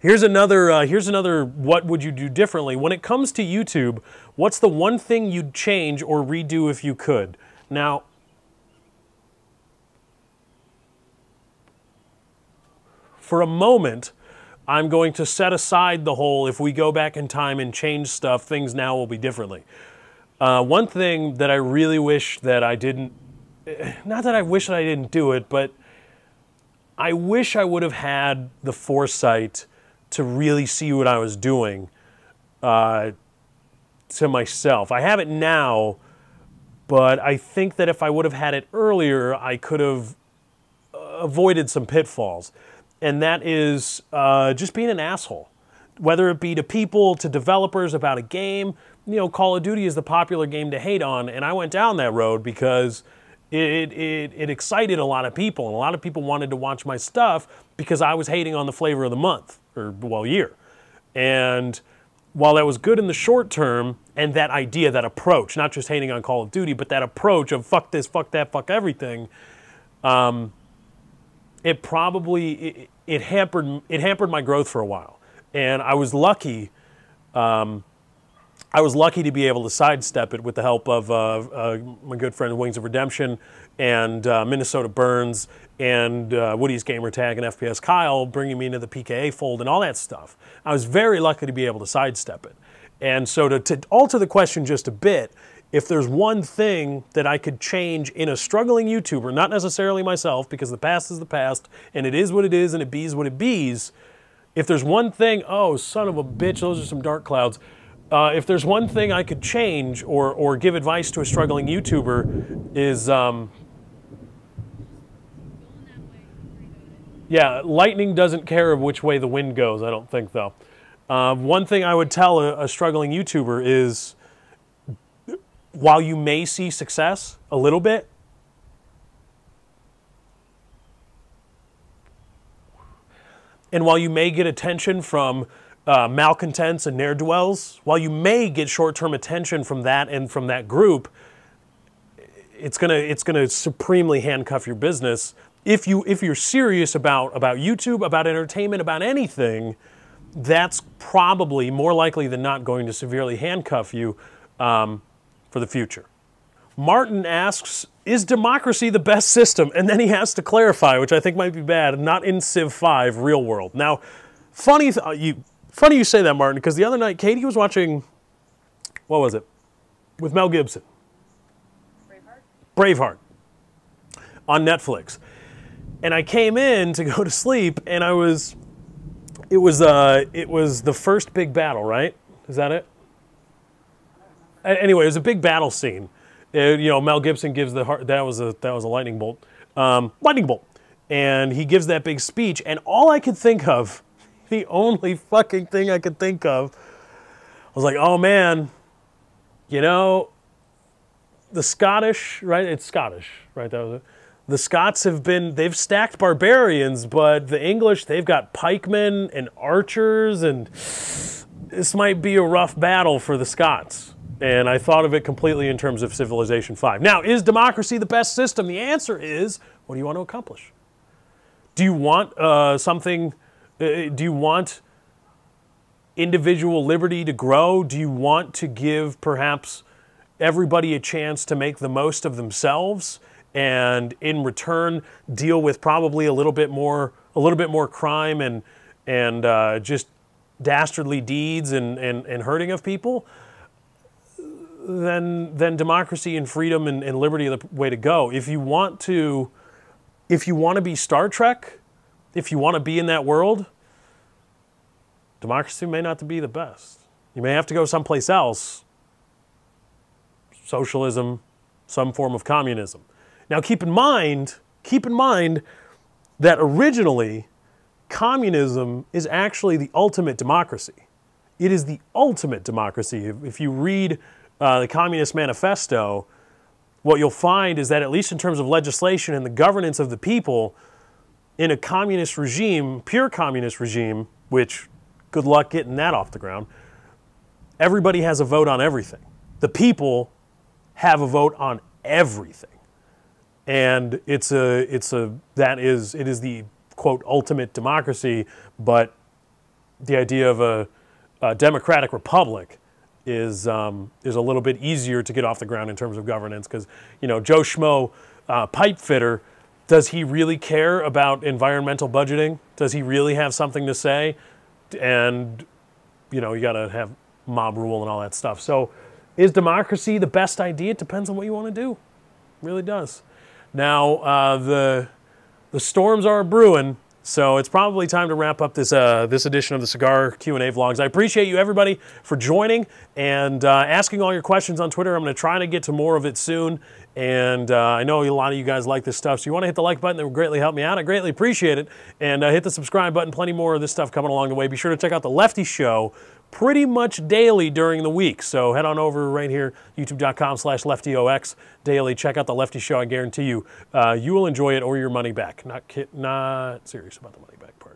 Here's another. What would you do differently when it comes to YouTube? What's the one thing you'd change or redo if you could? Now, for a moment, I'm going to set aside the whole, if we go back in time and change stuff, things now will be differently. One thing that I really wish that I didn't, not that I wish that I didn't do it, but I wish I would have had the foresight to really see what I was doing to myself. I have it now, but I think that if I would have had it earlier, I could have avoided some pitfalls. And that is just being an asshole. Whether it be to people, to developers about a game. You know, Call of Duty is the popular game to hate on, and I went down that road because it excited a lot of people, and a lot of people wanted to watch my stuff because I was hating on the flavor of the month, or, well, year. And while that was good in the short term, and that idea, that approach, not just hating on Call of Duty, but that approach of fuck this, fuck that, fuck everything, it probably, it hampered my growth for a while. And I was lucky to be able to sidestep it with the help of my good friend Wings of Redemption and Minnesota Burns and Woody's Gamertag and FPS Kyle bringing me into the PKA fold and all that stuff. I was very lucky to be able to sidestep it. And so to alter the question just a bit, if there's one thing that I could change in a struggling YouTuber, not necessarily myself, because the past is the past, and it is what it is, and it bees what it bees, if there's one thing, oh, son of a bitch, those are some dark clouds. If there's one thing I could change or give advice to a struggling YouTuber is, yeah, lightning doesn't care of which way the wind goes, I don't think, though. One thing I would tell a struggling YouTuber is, while you may see success a little bit, and while you may get attention from malcontents and ne'er-do-wells, while you may get short-term attention from that and from that group, it's gonna supremely handcuff your business. If you're serious about YouTube, about entertainment, about anything, that's probably more likely than not going to severely handcuff you for the future. Martin asks, is democracy the best system? And then he has to clarify, which I think might be bad, not in Civ 5, real world. Now, funny you say that, Martin, because the other night Katie was watching, what was it, with Mel Gibson? Braveheart on Netflix. And I came in to go to sleep, and it was the first big battle, right? Is that it? Anyway, it was a big battle scene. You know, Mel Gibson gives that was a lightning bolt, and he gives that big speech. And all I could think of, the only fucking thing I could think of, I was like, oh man, you know, the Scottish, right? It's Scottish, right? That was it. The Scots they've stacked barbarians, but the English, they've got pikemen and archers, and this might be a rough battle for the Scots. And I thought of it completely in terms of Civilization 5. Now, is democracy the best system? The answer is, what do you want to accomplish? Do you want do you want individual liberty to grow? Do you want to give perhaps everybody a chance to make the most of themselves and in return deal with probably a little bit more crime and just dastardly deeds and hurting of people? Then democracy and freedom and liberty are the way to go. If you want to be Star Trek, if you want to be in that world, democracy may not be the best. You may have to go someplace else. Socialism, some form of communism. Now keep in mind that originally communism is actually the ultimate democracy. It is the ultimate democracy. If you read the Communist Manifesto, what you'll find is that at least in terms of legislation and the governance of the people, in a communist regime, pure communist regime, which good luck getting that off the ground, everybody has a vote on everything. The people have a vote on everything. And it is the quote ultimate democracy, but the idea of a democratic republic is a little bit easier to get off the ground in terms of governance, because, you know, Joe Schmo, pipe fitter, does he really care about environmental budgeting? Does he really have something to say? And, you know, you got to have mob rule and all that stuff. So is democracy the best idea? It depends on what you want to do. It really does. Now, the storms are brewing, so it's probably time to wrap up this edition of the Cigar Q&A vlogs. I appreciate you, everybody, for joining and asking all your questions on Twitter. I'm going to try to get to more of it soon. And I know a lot of you guys like this stuff, so you want to hit the like button. That would greatly help me out. I greatly appreciate it. And hit the subscribe button. Plenty more of this stuff coming along the way. Be sure to check out The Lefty Show pretty much daily during the week. So head on over right here, youtube.com/LeftyOX daily. Check out The Lefty Show. I guarantee you, you will enjoy it or your money back. Not serious about the money back part.